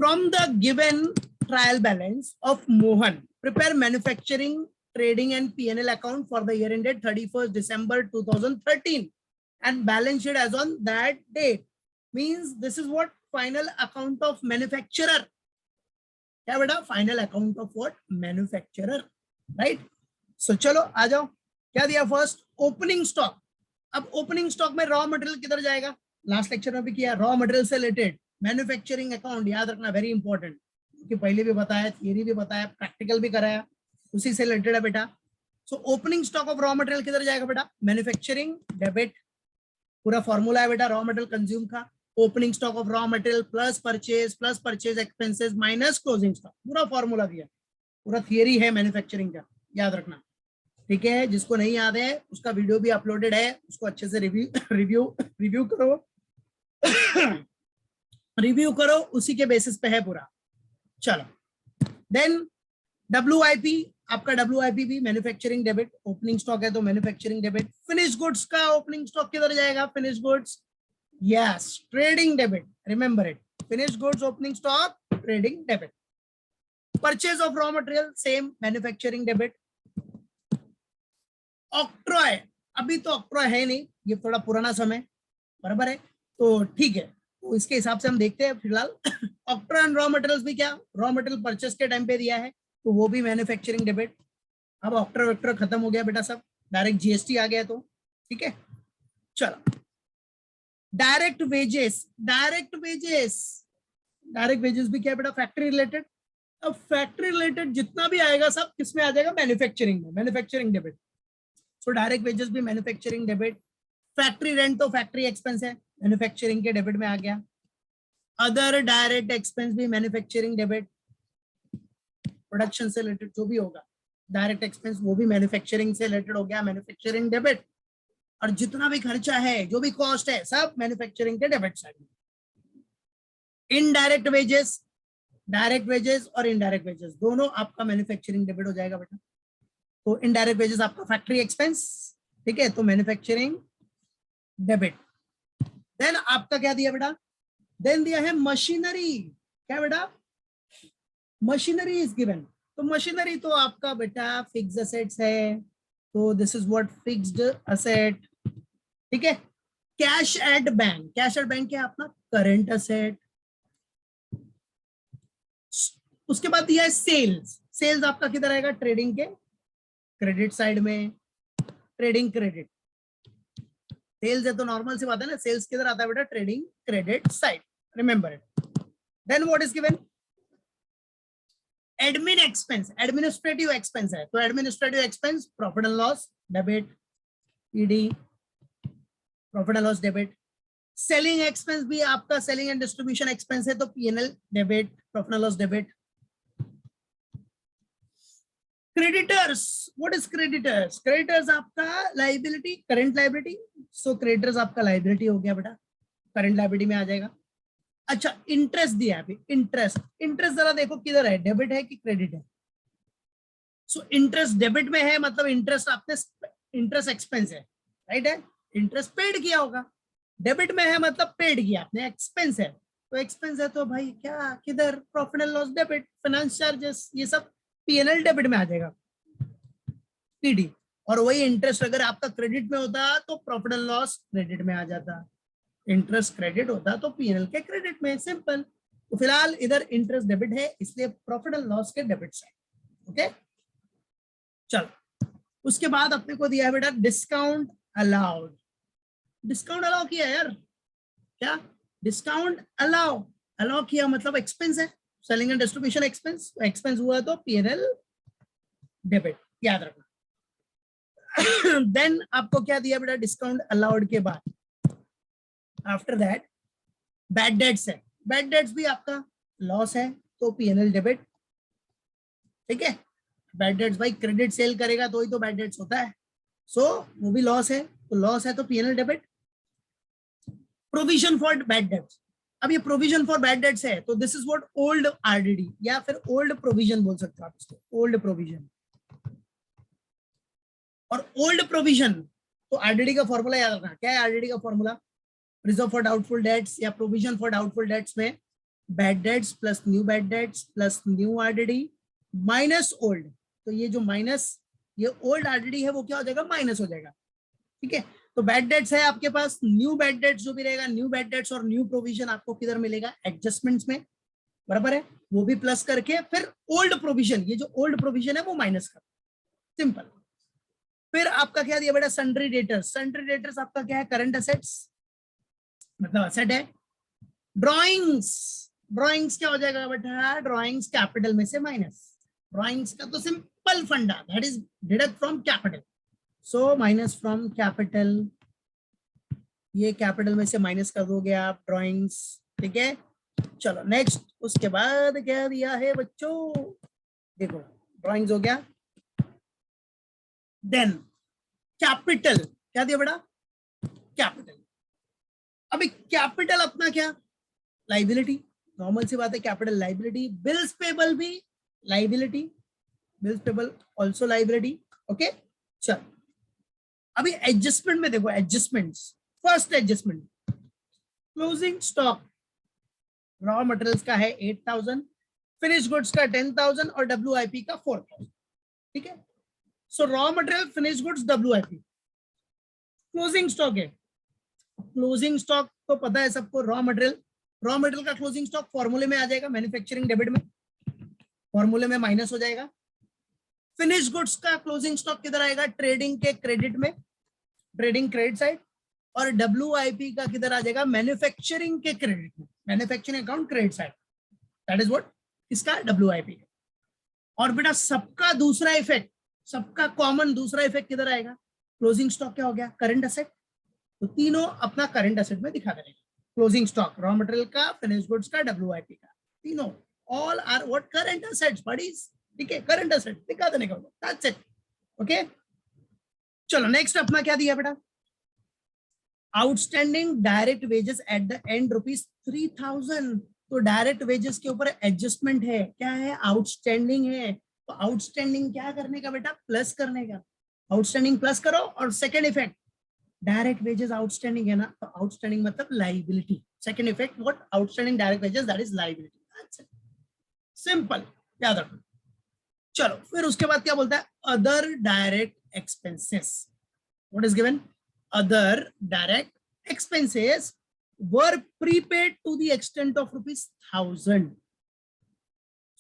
From the given trial balance of Mohan, prepare manufacturing, trading and P&L account for the year ended 31st December 2013 and balance sheet as on that date. Means this is what final account of manufacturer. क्या बेटा? Final account of what? Manufacturer, right? So चलो आ जाओ, क्या दिया? First opening stock. अब opening stock में raw material किधर जाएगा? लास्ट लेक्चर में भी किया, रॉ मटेरियल से रिलेटेड मैन्युफैक्चरिंग अकाउंट याद रखना, वेरी इंपॉर्टेंट, क्योंकि पहले भी बताया, थियरी भी बताया, प्रैक्टिकल भी कराया, उसी से रिलेटेड है बेटा. सो opening stock of raw material किधर जाएगा बेटा? Manufacturing debit. पूरा फॉर्मूला है बेटा रॉ मटेरियल कंज्यूम का. Opening stock of raw material plus purchase expenses minus closing stock. पूरा फॉर्मूला दिया, पूरा थियरी है मैन्युफैक्चरिंग का, याद रखना. ठीक है, जिसको नहीं याद है उसका वीडियो भी अपलोडेड है, उसको अच्छे से रिव्यू करो, उसी के बेसिस पे है पूरा. चलो देन WIP, आपका WIP भी मैन्युफैक्चरिंग डेबिट. ओपनिंग स्टॉक है तो मैन्युफैक्चरिंग डेबिट. फिनिश गुड्स का ओपनिंग स्टॉक किधर जाएगा? Finish goods, yes, trading debit, remember it. Finish goods opening stock, trading debit. Purchase of raw material same, manufacturing debit. Octroi, अभी तो octroi है नहीं, ये थोड़ा पुराना समय, बराबर है, तो ठीक है, तो इसके हिसाब से हम देखते हैं फिलहाल. ऑक्ट्रॉय एंड रॉ मटेरियल्स भी क्या? रॉ मटेरियल परचेस के टाइम पे दिया है तो वो भी मैन्युफैक्चरिंग डेबिट. अब ऑक्ट्रॉय वेक्टर खत्म हो गया बेटा, सब डायरेक्ट GST आ गया, तो ठीक है. चलो डायरेक्ट वेजेस भी क्या बेटा? Factory related. अब फैक्ट्री रिलेटेड जितना भी आएगा सब किस में आ जाएगा? मैन्युफैक्चरिंग में, manufacturing debit. So direct wages भी मैन्युफैक्चरिंग डेबिट. फैक्ट्री रेंट तो फैक्ट्री एक्सपेंस है, मैन्युफैक्चरिंग के डेबिट में आ गया. अदर डायरेक्ट एक्सपेंस भी मैन्युफैक्चरिंग डेबिट. प्रोडक्शन से रिलेटेड जो भी होगा डायरेक्ट एक्सपेंस, वो भी मैन्युफैक्चरिंग से रिलेटेड हो गया, मैन्युफैक्चरिंग डेबिट. और जितना भी खर्चा है, जो भी कॉस्ट है, सब मैन्युफैक्चरिंग के डेबिट साइड में. इनडायरेक्ट वेजेस, डायरेक्ट वेजेस और इनडायरेक्ट वेजेस दोनों आपका मैन्युफैक्चरिंग डेबिट हो जाएगा बेटा. तो इनडायरेक्ट वेजेस आपका फैक्ट्री एक्सपेंस, ठीक है, तो मैन्युफैक्चरिंग डेबिट. देन आपका क्या दिया बेटा? देन दिया है मशीनरी. क्या बेटा? Machinery is given. तो मशीनरी तो आपका बेटा फिक्स्ड असेट्स है, तो this is what fixed asset. ठीक है. Cash at bank, cash at bank क्या अपना? Current asset. उसके बाद दिया है सेल्स. सेल्स आपका किधर आएगा? ट्रेडिंग के क्रेडिट साइड में. ट्रेडिंग क्रेडिट, सेल्स है तो नॉर्मल सी बात है ना, सेल्स किधर आता है बेटा? Trading credit side, remember it. Then what is given? Admin expense, administrative expense है, तो administrative expense profit and loss debit, PD profit and loss debit. Selling expense भी आपका सेलिंग एंड डिस्ट्रीब्यूशन एक्सपेंस है, तो P&L debit, profit and loss debit. Creditors, what is creditors? Creditors आपका liability, current liability, so creditors आपका liability हो गया बेटा, current liability में आ जाएगा. अच्छा इंटरेस्ट दिया है, इंटरेस्ट. इंटरेस्ट जरा देखो किधर है, डेबिट है कि क्रेडिट है? सो इंटरेस्ट डेबिट में है, मतलब इंटरेस्ट आपने, इंटरेस्ट एक्सपेंस है, राइट है, इंटरेस्ट पेड किया होगा. डेबिट में है मतलब पेड किया आपने, एक्सपेंस है, तो एक्सपेंस है तो भाई क्या किधर? Profit and loss debit, finance charges, ये सब P&L डेबिट में आ जाएगा, PD. और वही इंटरेस्ट अगर आपका क्रेडिट में होता तो प्रॉफिट एंड लॉस क्रेडिट में आ जाता. इंटरेस्ट क्रेडिट होता तो P&L के क्रेडिट में, सिंपल. तो फिलहाल इधर इंटरेस्ट डेबिट है, इसलिए प्रॉफिट एंड लॉस के डेबिट साइड. ओके चलो, उसके बाद अपने को दिया है बेटा डिस्काउंट अलाउड. डिस्काउंट अलाउ किया यार, क्या? डिस्काउंट अलाउ किया मतलब एक्सपेंस है, selling and distribution expense. Expense हुआ तो P&L डेबिट, याद रखना. देन आपको क्या दिया बेटा? डिस्काउंट अलाउड के बाद आफ्टर दैट बैड डेट्स है. बैड डेट्स भी आपका लॉस है, तो P&L डेबिट. ठीक है, बैड डेट्स भाई क्रेडिट सेल करेगा तो ही तो बैड डेट्स होता है, सो वो भी लॉस है, तो लॉस है तो P&L debit. Provision for bad debts, अब ये प्रोविजन फॉर बैड डेट्स है, तो this is what old RDD या फिर ओल्ड प्रोविजन बोल सकते हो आप इसको, ओल्ड प्रोविजन. और ओल्ड प्रोविजन तो RDD का फॉर्मूला याद रखना. क्या है RDD का formula? Reserve for doubtful debts या प्रोविजन फॉर डाउटफुल डेट्स में bad debts plus new RDD minus old. तो ये जो माइनस ये ओल्ड आरडीडी है वो क्या हो जाएगा, माइनस हो जाएगा। ठीक है, तो बैड डेट्स है आपके पास, न्यू बैड डेट्स जो भी रहेगा, न्यू बैड डेट्स और न्यू प्रोविजन आपको किधर मिलेगा, एडजस्टमेंट्स में, बराबर है, वो भी प्लस करके फिर ओल्ड प्रोविजन, ये जो ओल्ड प्रोविजन है वो माइनस कर, सिंपल। फिर आपका क्या दिया बेटा, सन्ड्री डेटर्स। सन्ड्री डेटर्स आपका क्या है, करंट असेट्स, मतलब असेट है। ड्रॉइंग्स, ड्रॉइंग्स क्या हो जाएगा बेटा, ड्रॉइंग्स कैपिटल में से माइनस। ड्रॉइंग्स का तो सिंपल फंडा, that is deduct from capital, so minus from capital, ये कैपिटल में से माइनस कर दोगे आप ड्रॉइंग्स। ठीक है, चलो नेक्स्ट, उसके बाद क्या दिया है बच्चों, देखो ड्रॉइंग्स हो गया, देन कैपिटल क्या दिया बेटा, कैपिटल। अभी कैपिटल अपना क्या, लाइबिलिटी, नॉर्मल सी बात है, कैपिटल लाइबिलिटी। बिल्स पेबल भी liability, bills payable also liability. Okay, चलो अभी एडजस्टमेंट में देखो, adjustments, first adjustment closing stock, raw materials का है 8000, फिनिश गुड्स का 10000 और WIP का 4000। ठीक है, सो raw material, finish goods, WIP, closing stock है। क्लोजिंग स्टॉक तो पता है सबको, रॉ मटेरियल का क्लोजिंग स्टॉक फॉर्मूले में आ जाएगा, मैन्युफैक्चरिंग डेबिट में, फॉर्मूले में माइनस हो जाएगा। फिनिश गुड्स का क्लोजिंग स्टॉक किधर आएगा, ट्रेडिंग के क्रेडिट में, ट्रेडिंग क्रेडिट साइड, और WIP का किधर आ जाएगा, मैन्युफैक्चरिंग के क्रेडिट में, manufacturing account credit side, that is what इसका WIP। और बेटा सबका दूसरा इफेक्ट, सबका कॉमन दूसरा इफेक्ट किधर आएगा, क्लोजिंग स्टॉक क्या हो गया, करंट असेट, तो तीनों अपना करंट असेट में दिखा देंगे, क्लोजिंग स्टॉक, रॉ मटेरियल का, फिनिश गुड्स का, WIP का, तीनों all are what, current assets buddies. ठीक है, करंट असेट दिखा देने का, दैट्स इट। ओके, चलो नेक्स्ट अपना क्या दिया बेटा, outstanding direct wages at the end ₹3000। तो डायरेक्ट वेजेस के ऊपर एडजस्टमेंट है, क्या है, आउटस्टैंडिंग है। तो आउटस्टैंडिंग क्या करने का बेटा, प्लस करने का, आउटस्टैंडिंग प्लस करो। और second effect, direct wages outstanding है ना, तो आउटस्टैंडिंग मतलब liability, second effect what, outstanding direct wages, that is liability, that's it, simple, याद रखो। चलो फिर उसके बाद क्या बोलता है, other direct expenses, what is given, other direct expenses were prepaid to the extent of ₹1000।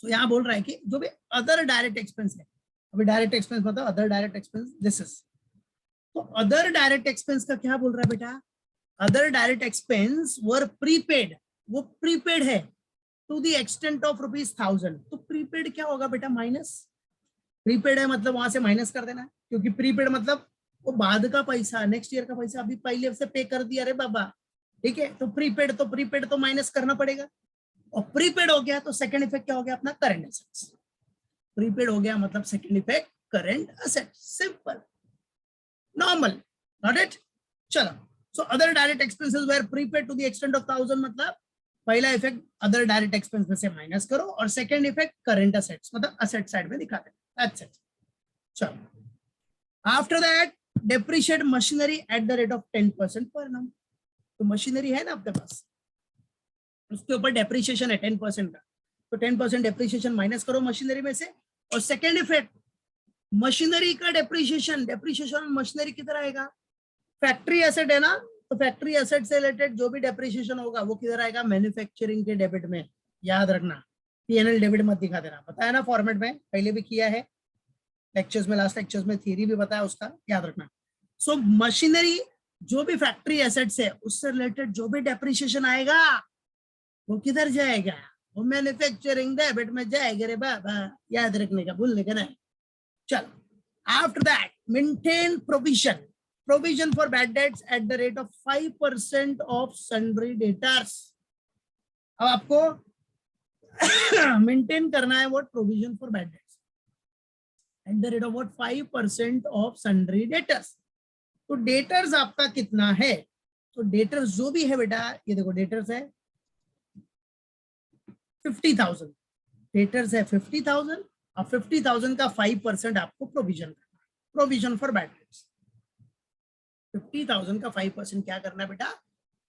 So यहां बोल रहा है कि जो भी अदर डायरेक्ट एक्सपेंस है, अभी डायरेक्ट एक्सपेंस मतलब other direct expense this is, तो अदर डायरेक्ट एक्सपेंस का क्या बोल रहा है बेटा, अदर डायरेक्ट एक्सपेंस वर प्रीपेड, वो प्रीपेड है टू द एक्सटेंट ऑफ ₹1000। तो प्रीपेड क्या होगा बेटा, माइनस, प्रीपेड है मतलब वहां से माइनस कर देना, क्योंकि प्रीपेड मतलब वो बाद का पैसा, नेक्स्ट ईयर का पैसा अभी पहले से पे कर दिया रे बाबा। ठीक है, तो प्रीपेड तो माइनस करना पड़ेगा, और प्रीपेड हो गया तो सेकंड इफेक्ट क्या हो गया अपना, करंट असेट्स। प्रीपेड हो गया मतलब second effect current asset, simple normal, not it. चलो, so other direct expenses were prepaid to the extent of 1000, मतलब पहला इफेक्ट अदर डायरेक्ट एक्सपेंस में से माइनस करो, और सेकंड इफेक्ट करंट असेट्स मतलब असेट साइड में दिखा दें, दैट्स इट। चलो after that depreciate machinery at the rate of 10% पर annum। तो मशीनरी है ना आपके पास, उसके ऊपर डेप्रिशिएशन है 10% का, तो 10% डेप्रिशिएशन माइनस करो मशीनरी में से। और सेकेंड इफेक्ट, मशीनरी का डेप्रिशिएशन मशीनरी किधर आएगा, फैक्ट्री एसेट है ना, तो फैक्ट्री एसेट से रिलेटेड जो भी डेप्रिशिएशन होगा वो किधर आएगा, मैन्युफैक्चरिंग के डेबिट में, याद रखना, P&L डेबिट मत दिखा देना, पता है ना फॉर्मेट में, पहले भी किया है लेक्चर्स में, लास्ट लेक्चर्स में थियरी भी बताया उसका, याद रखना। सो मशीनरी जो भी फैक्ट्री एसेट्स है उससे रिलेटेड जो भी डेप्रिशिएशन आएगा वो किधर जाएगा, वो मैन्युफैक्चरिंग डेबिट में जाएगा रे बाबा, याद रखने का, भूलने का नहीं। चलो after that maintain provision for bad debts at the rate of 5% of sundry debtors. अब आपको मेंटेन करना है what, provision for bad debts at the rate of what, 5% of sundry debtors. तो डेटर्स आपका कितना है, तो डेटर्स जो भी है बेटा, ये देखो डेटर्स है 50,000, डेटर्स है 50,000, और 50,000 का 5% आपको प्रोविजन करना है, प्रोविजन फॉर बैड डेट्स। 50,000 का 5% क्या करना है बेटा,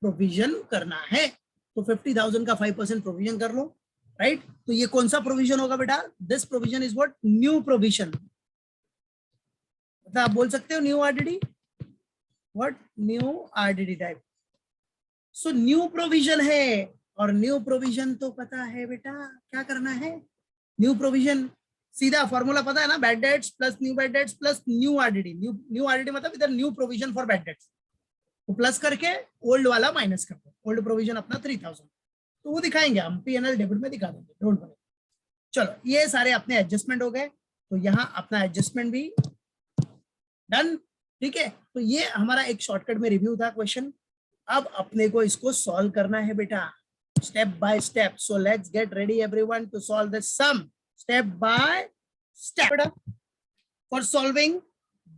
प्रोविजन करना है। तो 50,000 का 5% प्रोविजन कर लो, राइट। तो ये कौन सा प्रोविजन होगा बेटा? This provision is what? New provision. मतलब आप बोल सकते हो new RDD, what? New RDD type. So new provision है, और न्यू प्रोविजन तो पता है बेटा क्या करना है? न्यू प्रोविजन सीधा फॉर्मूला पता है ना, bad debts plus new bad debts plus new RDD. New RDD मतलब इधर new provision for bad debts, तो प्लस करके ओल्ड वाला माइनस कर दो। ओल्ड प्रोविजन अपना 3000, तो वो दिखाएंगे हम, पीएनएल डेबिट में दिखा देंगे, डोंट वरी। चलो ये सारे अपने एडजस्टमेंट हो गए, तो यहाँ अपना एडजस्टमेंट भी डन, ठीक है। तो ये हमारा एक शॉर्टकट में रिव्यू था क्वेश्चन। अब अपने को इसको सॉल्व करना है बेटा, step by step. So let's get ready everyone to solve this sum step by step. For solving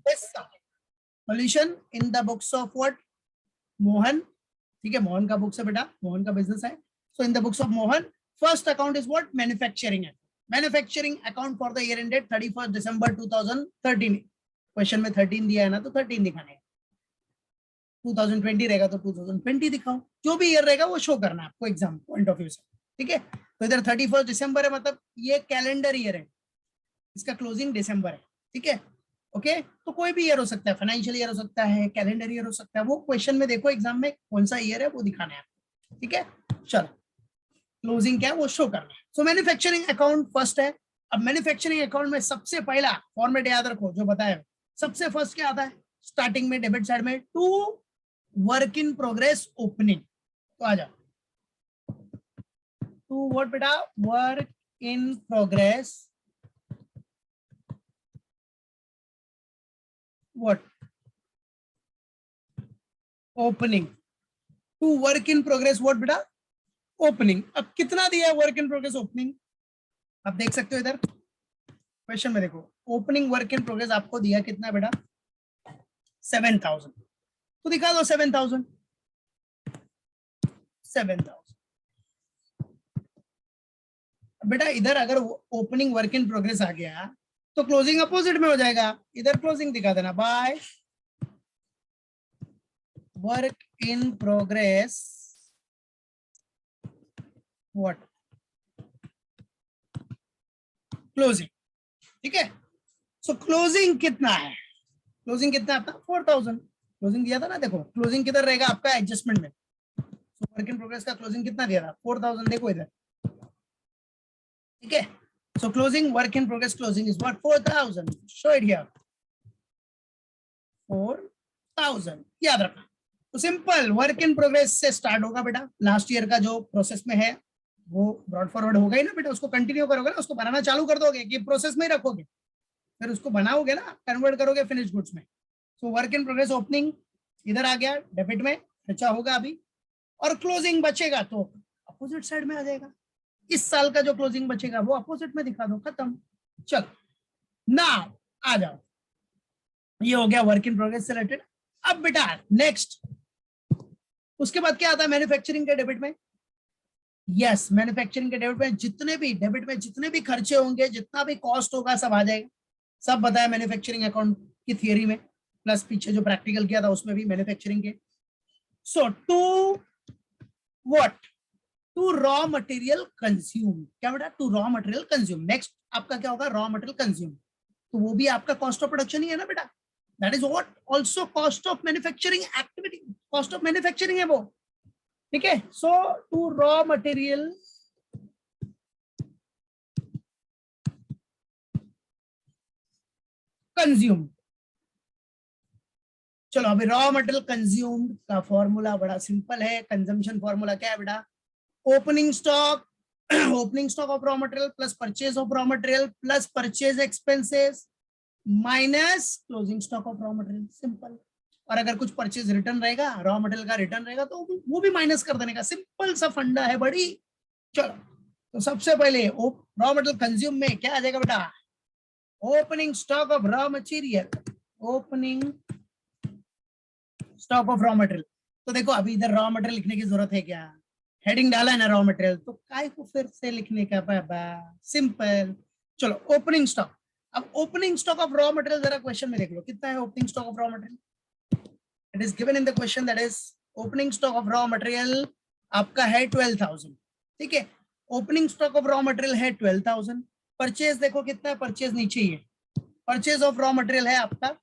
this sum, solution in the books of what? Mohan, ठीक है, मोहन का बुक्स है बेटा, मोहन का बिजनेस है। So in the books of Mohan, first account is what? Manufacturing. Manufacturing account for the year ended 31 December 2013। Question में 13 दिया है ना, तो 13 दिखाना है। 2020 रहेगा तो 2020 दिखाओ, जो भी ईयर रहेगा वो शो करना है आपको एग्जाम पॉइंट ऑफ व्यू से, ठीक है। तो इधर 31 दिसंबर है, मतलब ये कैलेंडर ईयर है, इसका क्लोजिंग दिसंबर है, ठीक है। ओके, तो कोई भी ईयर हो सकता है, फाइनेंशियल ईयर हो सकता है, कैलेंडर ईयर हो सकता है, वो क्वेश्चन में देखो एग्जाम में कौन सा ईयर है वो दिखाना है आपको, ठीक है। चलो क्लोजिंग क्या है वो शो करना है। सो मैन्युफैक्चरिंग अकाउंट फर्स्ट है। अब मैन्युफैक्चरिंग अकाउंट में सबसे पहला फॉर्मेट याद रखो जो बताया, सबसे फर्स्ट क्या आता है स्टार्टिंग में डेबिट साइड में? To work in progress opening. तो आ जाओ, टू व्हाट बेटा? Work in progress what? Opening. To work in progress what बेटा? ओपनिंग। अब कितना दिया है वर्क इन प्रोग्रेस ओपनिंग? आप देख सकते हो इधर क्वेश्चन में, देखो ओपनिंग वर्क इन प्रोग्रेस आपको दिया कितना बेटा? 7000। तो दिखा दो 7000। 7000 बेटा, इधर अगर ओपनिंग वर्क इन प्रोग्रेस आ गया तो क्लोजिंग अपोजिट में हो जाएगा, इधर क्लोजिंग दिखा देना by work in progress what? Closing, ठीक है। सो क्लोजिंग कितना है? क्लोजिंग कितना है आपका? 4000। क्लोजिंग दिया था ना, देखो क्लोजिंग किधर रहेगा आपका? एडजस्टमेंट में। सो वर्क इन प्रोग्रेस का क्लोजिंग कितना दिया था? 4000, देखो इधर, ठीक है। सो closing work in progress closing is what? 4000। Show it here, 4000, याद रखना। तो सिंपल वर्क इन प्रोग्रेस से स्टार्ट होगा बेटा, लास्ट ईयर का जो प्रोसेस में है वो ब्रॉड फॉरवर्ड होगा ही ना बेटा, उसको कंटिन्यू करोगे ना, उसको बनाना चालू कर दोगे कि प्रोसेस में ही रखोगे, फिर उसको बनाओगे ना, कन्वर्ट करोगे फिनिश गुड्स में। So work in progress opening इधर आ गया, डेबिट में खर्चा होगा अभी, और क्लोजिंग बचेगा तो अपोजिट साइड में आ जाएगा। इस साल का जो क्लोजिंग बचेगा वो अपोजिट में दिखा दो, खत्म। चलो नाउ आ जाओ, ये हो गया वर्क इन प्रोग्रेस से रिलेटेड। अब बेटा नेक्स्ट, उसके बाद क्या आता है मैन्युफैक्चरिंग के डेबिट में? यस, मैन्युफैक्चरिंग के डेबिट में जितने भी डेबिट में जितने भी खर्चे होंगे, जितना भी कॉस्ट होगा सब आ जाएगा। सब बताया मैन्युफैक्चरिंग अकाउंट की थियरी में, प्लस पीछे जो प्रैक्टिकल किया था उसमें भी मैन्युफैक्चरिंग के। So to what? To raw material consume. क्या बेटा? To raw material consume. Next आपका क्या होगा? Raw material consume. तो वो भी आपका कॉस्ट ऑफ प्रोडक्शन ही है ना बेटा, that is what? Also cost of manufacturing activity, cost of manufacturing है वो, ठीक है। सो टू रॉ मटेरियल कंज्यूम। चलो अभी रॉ मटेरियल कंज्यूम का फॉर्मूला बड़ा सिंपल है। कंजम्पशन फॉर्मूला क्या है बेटा? Opening stock, opening stock of raw material plus purchase of raw material plus purchase expenses minus closing stock of raw material, simple. और अगर कुछ परचेज रिटर्न रहेगा, रॉ मटेरियल का रिटर्न रहेगा, तो वो भी माइनस कर देने का, सिंपल सा फंडा है बड़ी। चलो तो सबसे पहले रॉ मटेरियल कंज्यूम में क्या आ जाएगा बेटा? Opening stock of raw material, opening stock of raw material. तो देखो अभी इधर रॉ मटेरियल लिखने की जरूरत है क्या? हेडिंग डाला है ना रॉ मटेरियल, तो काय को फिर से लिखने का बाबा, सिंपल। चलो ओपनिंग स्टॉक। अब opening stock of raw material जरा क्वेश्चन में देख लो कितना है opening stock of raw material. It is given in the question, that is opening stock of raw material आपका है 12,000, ठीक है। Opening stock of raw material है 12,000। परचेज देखो कितना है, परचेज नीचे ही है, परचेज ऑफ रॉ मटेरियल है आपका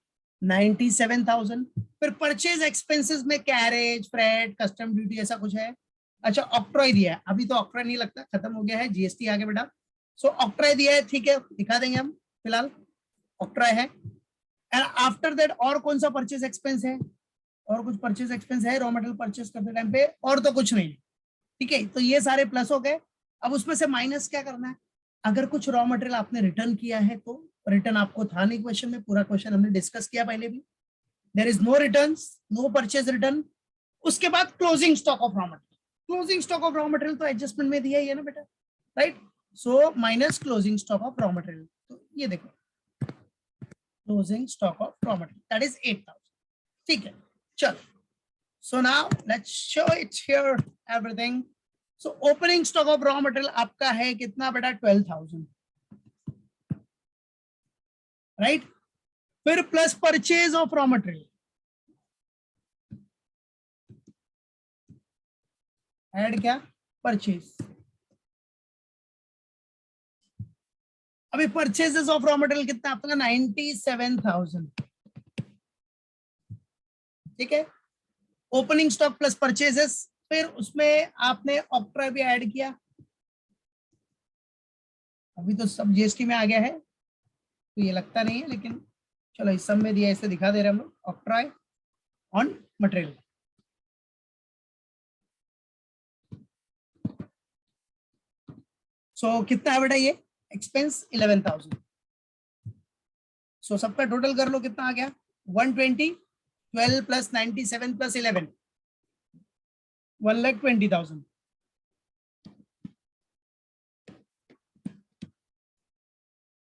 97,000। फिर परचेज एक्सपेंसेस में कैरेज, फ्रेट, कस्टम ड्यूटी ऐसा कुछ है। अच्छा ऑक्ट्रॉय दिया है, अभी तो ऑक्ट्रॉय नहीं लगता, खत्म हो गया है, जीएसटी आ गया बेटा। सो ऑक्ट्रॉय दिया है, ठीक है, दिखा देंगे हम फिलहाल, ऑक्ट्रॉय है। एंड आफ्टर दैट और कौन सा परचेज एक्सपेंस है, और कुछ परचेज एक्सपेंस है रॉ मटेरियल परचेज करते टाइम पे, और तो कुछ नहीं, ठीक है। तो ये सारे प्लस हो गए। अब उसमें से माइनस क्या करना है, अगर कुछ रॉ मटेरियल आपने रिटर्न किया है तो रिटर्न आपको था नहीं क्वेश्चन में, पूरा क्वेश्चन हमने डिस्कस किया पहले भी, there is no return, no purchase return. उसके बाद closing stock of raw material, closing stock of raw material तो एडजस्टमेंट में दिया ही है ना बेटा, right. So minus closing stock of raw material, तो ये देखो closing stock of raw material that is 8,000, ठीक है। चलो, so now let's show it here everything. So opening stock of raw material आपका है कितना बेटा, 12,000, राइट। फिर plus purchase of raw material, add क्या, परचेज। अभी परचेजेस ऑफ रॉ मटेरियल कितना आपका 97,000, ठीक है। ओपनिंग स्टॉक प्लस परचेजेस, फिर उसमें आपने ऑक्ट्रॉय भी ऐड किया, अभी तो सब जीएसटी में आ गया है तो ये लगता नहीं है, लेकिन चलो इस सब में दिया, इसे दिखा दे रहे हम लोग, ऑक्ट्रॉय ऑन मटेरियल। सो कितना है बेटा ये एक्सपेंस 11,000। सो सबका टोटल कर लो कितना आ गया, 120, 12 प्लस 97 प्लस 11, 1,20,000।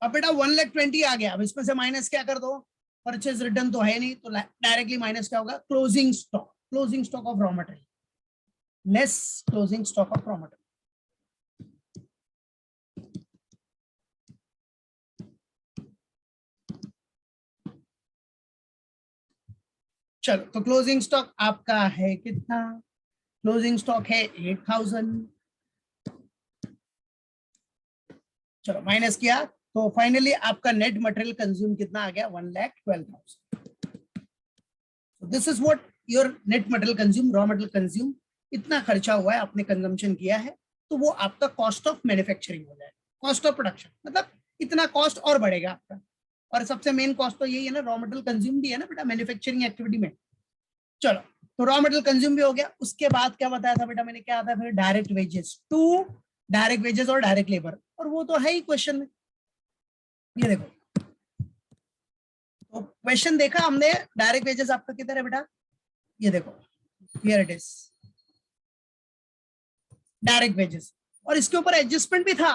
अब बेटा 1,20,000 आ गया, अब इसमें से माइनस क्या कर दो, परचेज रिटर्न तो है नहीं, तो डायरेक्टली माइनस क्या होगा, closing stock, closing stock of raw material less closing stock of raw material. चलो, तो क्लोजिंग स्टॉक आपका है कितना, क्लोजिंग स्टॉक है 8,000। चलो माइनस किया, तो फाइनली आपका नेट मटेरियल कंज्यूम कितना आ गया, 1,12,000। This is what your net material consume, raw material consume, इतना खर्चा हुआ है, आपने कंजम्पशन किया है, तो वो आपका कॉस्ट ऑफ मैन्युफैक्चरिंग हो जाएगा, कॉस्ट ऑफ प्रोडक्शन, मतलब इतना कॉस्ट और बढ़ेगा आपका। और सबसे मेन कॉस्ट तो यही है ना, रॉ मटेरियल कंज्यूम भी है ना बेटा मैन्युफैक्चरिंग एक्टिविटी में। चलो, तो रॉ मटेरियल कंज्यूम भी हो गया, उसके बाद क्या बताया था बेटा मैंने, क्या आता है फिर, direct wages, to direct wages और डायरेक्ट लेबर, और वो तो है ही क्वेश्चन में, ये देखो। तो क्वेश्चन देखा हमने, डायरेक्ट वेजेस आपका किधर है बेटा, ये देखो, here it is direct wages, और इसके ऊपर एडजस्टमेंट भी था।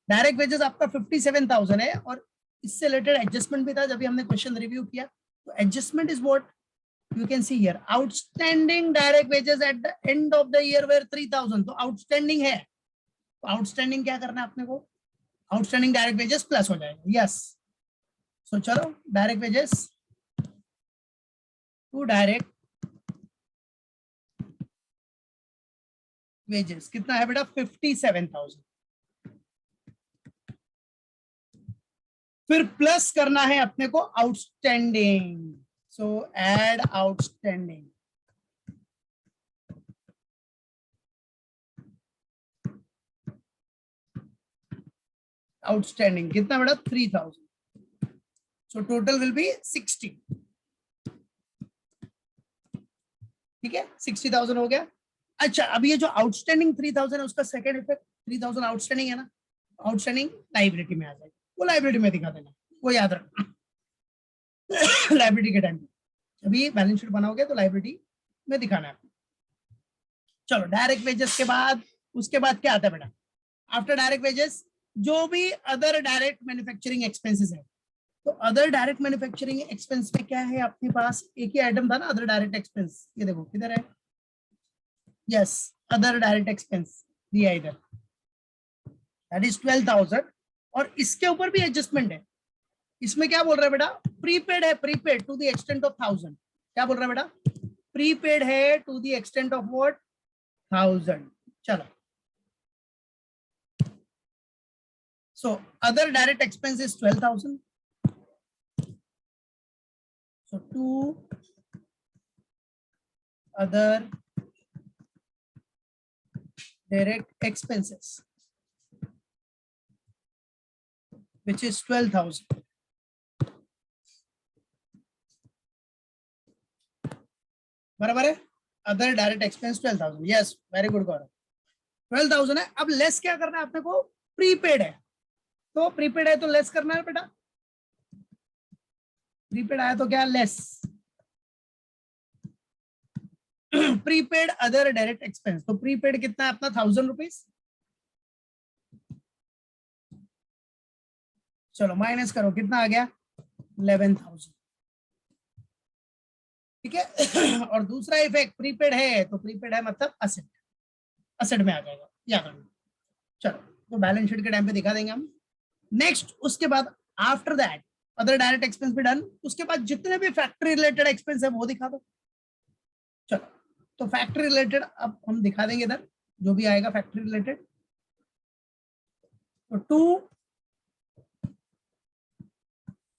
डायरेक्ट वेजेस आपका 57,000 है, और इससे रिलेटेड एडजस्टमेंट भी था जब भी हमने क्वेश्चन रिव्यू किया। तो adjustment is what you can see here, outstanding direct wages at the end of the year were 3,000, तो outstanding है, तो outstanding क्या करना है अपने को, outstanding direct wages प्लस हो जाएगा, यस। सो चलो, direct wages to direct wages कितना है बेटा, 57,000। फिर प्लस करना है अपने को आउटस्टैंडिंग, सो एड आउटस्टैंडिंग, आउटस्टैंडिंग कितना बेटा, 3,000। सो टोटल विल बी 60, ठीक है, 60,000 हो गया। अच्छा, अब ये जो आउटस्टैंडिंग 3,000 है उसका सेकंड इफेक्ट, 3,000 आउटस्टैंडिंग है ना, आउटस्टैंडिंग लाइबिलिटी में आ जाएगी, वो लाइबिलिटी में दिखा देना, वो याद रखना। लाइबिलिटी के टाइम पे अभी बैलेंस शीट बनाओगे तो लाइबिलिटी में दिखाना है। चलो, डायरेक्ट वेजेस के बाद, उसके बाद क्या आता है बेटा, आफ्टर डायरेक्ट वेजेस जो भी अदर डायरेक्ट मैन्युफैक्चरिंग एक्सपेंसेस है, तो अदर डायरेक्ट मैन्युफैक्चरिंग एक्सपेंस में क्या है अपने पास, एक ही आइटम था ना अदर डायरेक्ट एक्सपेंस, ये देखो किधर है, यस, अदर डायरेक्ट एक्सपेंस दिया इधर, दैट इज 12,000। और इसके ऊपर भी एडजस्टमेंट है, इसमें क्या बोल रहा है बेटा, प्रीपेड है, prepaid to the extent of 1,000, क्या बोल रहा है बेटा, प्रीपेड है to the extent of what, 1000. चलो, so other direct expense is 12,000. So 2 other direct expenses, which is 12,000. बराबर है, other direct expense 12,000. Yes, very good Gaurav. 12,000 है. अब लेस क्या करना है अपने को? प्रीपेड है, तो प्रीपेड है तो लेस करना है बेटा. प्रीपेड आया तो क्या? Less. Prepaid other direct expense, तो प्रीपेड कितना है अपना? 1,000 रुपीज. चलो माइनस करो, कितना आ गया? 11,000. ठीक है. और दूसरा इफेक्ट, प्रीपेड है तो प्रीपेड है मतलब असेट, असेट में आ जाएगा, याद रखना. चलो, तो बैलेंस शीट के टाइम पे दिखा देंगे हम. नेक्स्ट, उसके बाद after that other direct expense भी डन. उसके बाद जितने भी फैक्ट्री रिलेटेड एक्सपेंस है वो दिखा दो. चलो, तो फैक्ट्री रिलेटेड अब हम दिखा देंगे इधर, जो भी आएगा फैक्ट्री रिलेटेड. तो 2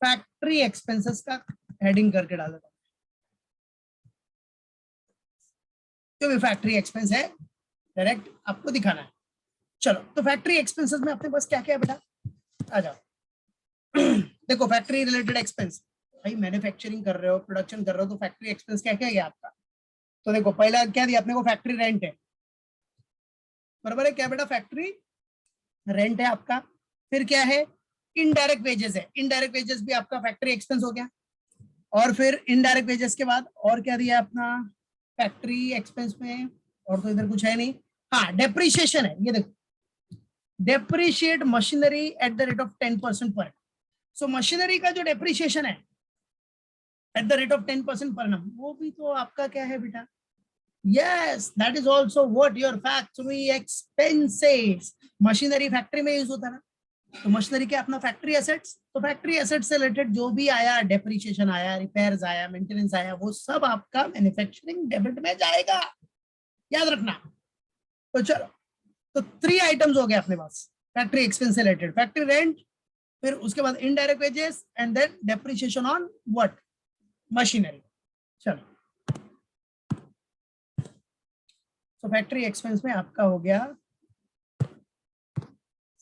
फैक्ट्री एक्सपेंसेस का हेडिंग करके डाल देता हूं, जो भी फैक्ट्री एक्सपेंस है डायरेक्ट आपको दिखाना है. चलो, तो फैक्ट्री एक्सपेंसेस में अपने पास क्या क्या है बेटा? आ जाओ. देखो, फैक्ट्री रिलेटेड एक्सपेंस, भाई मैन्युफैक्चरिंग कर रहे हो, प्रोडक्शन कर रहे हो, तो फैक्ट्री एक्सपेंस क्या क्या है आपका? तो देखो, पहला क्या दिया अपने को? फैक्ट्री रेंट है. बराबर है क्या बेटा? फैक्ट्री रेंट है आपका. फिर क्या है? इनडायरेक्ट वेजेस है. इनडायरेक्ट वेजेस भी आपका फैक्ट्री एक्सपेंस हो गया. और फिर इनडायरेक्ट वेजेस के बाद और क्या दिया अपना फैक्ट्री एक्सपेंस में? और तो इधर कुछ है नहीं. हाँ, डेप्रिशिएशन है. ये देखो, depreciate machinery at the rate of 10% पर. सो मशीनरी का जो डेप्रिशिएशन है एट द रेट ऑफ 10% पर annum, वो भी तो आपका क्या है बेटा? Yes, that is also what your factory expenses. Machinery factory में यूज होता है ना, तो मशीनरी के अपना फैक्ट्री एसेट्स, तो फैक्ट्री एसेट्स से रिलेटेड जो भी आया, डेप्रिशिएशन आया, रिपेयर्स आया, मेंटेनेंस आया, वो सब आपका मैन्युफैक्चरिंग डेबिट में जाएगा, याद रखना. तो चलो, तो 3 आइटम्स हो गए अपने पास फैक्ट्री एक्सपेंस से रिलेटेड. फैक्ट्री रेंट, फिर उसके बाद indirect wages, and then depreciation on what? Machinery. चलो, तो फैक्ट्री एक्सपेंस में आपका हो गया,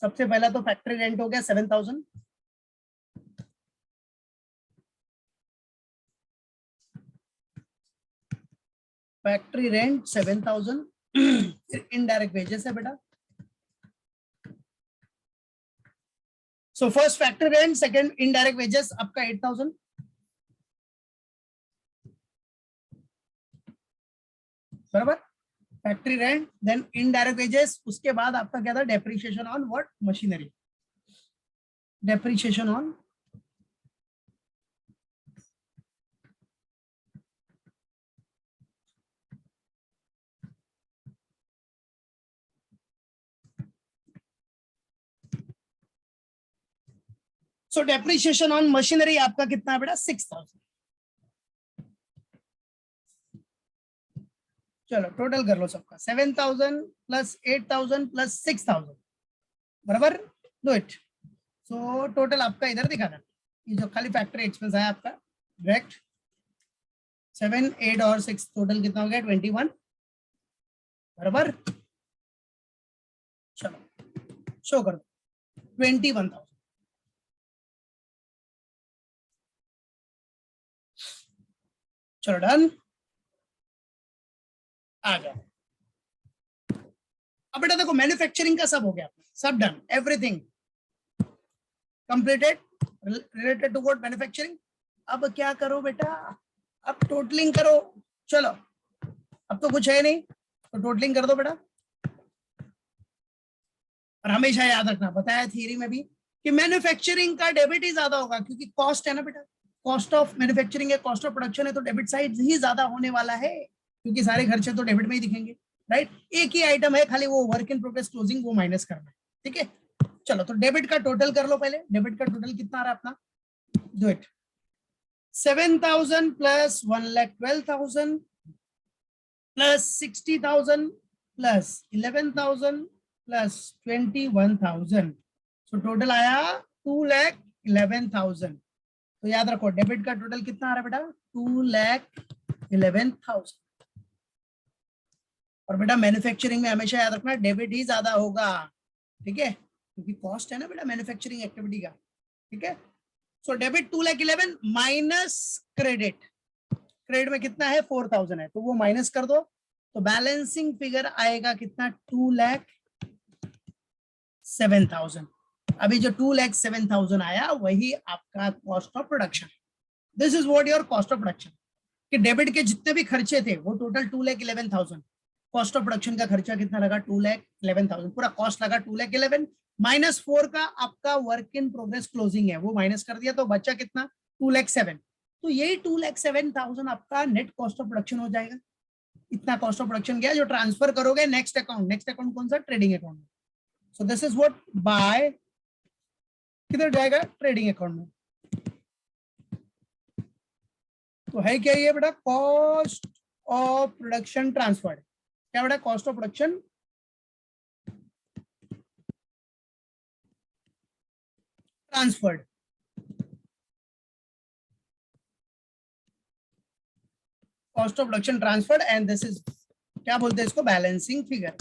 सबसे पहला तो फैक्ट्री रेंट हो गया 7,000. Factory rent 7,000. फिर इनडायरेक्ट वेजेस है बेटा. So first factory rent, second indirect wages, आपका 8,000. बराबर. Factory rent, then indirect wages, उसके बाद आपका क्या था? Depreciation on what? Machinery. Depreciation on so depreciation on machinery आपका कितना है बेटा? 6,000. चलो टोटल कर लो सबका. 7,000 प्लस 8,000 प्लस 6,000. बराबर. Do it. सो टोटल आपका इधर दिखाना, ये जो खाली फैक्ट्री एक्सपेंस है आपका डायरेक्ट 7, 8 और 6, टोटल कितना हो गया? 21. बराबर. चलो शो कर दो. 21,000. चलो डन. आ जाओ. अब बेटा देखो, मैन्युफैक्चरिंग का सब हो गया, सब done, everything completed related to what? Manufacturing. अब क्या करो बेटा? अब टोटलिंग करो. चलो, अब तो कुछ है नहीं, तो टोटलिंग कर दो बेटा. और हमेशा याद रखना, बताया थियरी में भी, कि मैन्युफैक्चरिंग का डेबिट ही ज्यादा होगा, क्योंकि कॉस्ट है ना बेटा. कॉस्ट ऑफ मैन्युफैक्चरिंग है, कॉस्ट ऑफ प्रोडक्शन है, तो डेबिट साइड ही ज्यादा होने वाला है, क्योंकि सारे खर्चे तो डेबिट में ही दिखेंगे. राइट. एक ही आइटम है खाली, वो वर्क इन प्रोग्रेस क्लोजिंग, वो माइनस करना है. ठीक है. चलो, तो डेबिट का टोटल कर लो पहले. डेबिट का टोटल कितना आ रहा है अपना? Do it. 7,000 plus 1,12,000 plus 60,000 plus 11,000 plus 21,000, so total आया 2,11,000। तो याद रखो डेबिट का टोटल कितना आ रहा है बेटा, 2,11,000। और बेटा मैन्युफैक्चरिंग में हमेशा याद रखना डेबिट ही ज्यादा होगा, ठीक है, क्योंकि कॉस्ट है ना बेटा मैन्युफैक्चरिंग एक्टिविटी का, ठीक है। So debit 2,11,000 minus credit, credit में कितना है 4,000 है, तो वो माइनस कर दो, तो बैलेंसिंग फिगर आएगा कितना 2,07,000। अभी जो 2,07,000 आया वही आपका cost of production. This is what your cost of production, कि डेबिट के जितने भी खर्चे थे वो टोटल 2,11,000, कॉस्ट ऑफ प्रोडक्शन का खर्चा कितना लगा 2,11,000, पूरा कॉस्ट लगा 2,11,000 माइनस 4 का आपका वर्क इन प्रोग्रेस क्लोजिंग है वो माइनस कर दिया, तो बचा कितना 2,07,000। तो यही 2,07,000 आपका नेट कॉस्ट ऑफ प्रोडक्शन हो जाएगा। इतना कॉस्ट ऑफ प्रोडक्शन गया जो ट्रांसफर करोगे नेक्स्ट अकाउंट, नेक्स्ट अकाउंट कौन सा, trading account. So this is what by किधर जाएगा, ट्रेडिंग अकाउंट में। तो है क्या ये बेटा, कॉस्ट ऑफ प्रोडक्शन ट्रांसफर्ड, क्या बेटा, cost of production transferred. Cost of production transferred and this is क्या बोलते हैं इसको, बैलेंसिंग फिगर।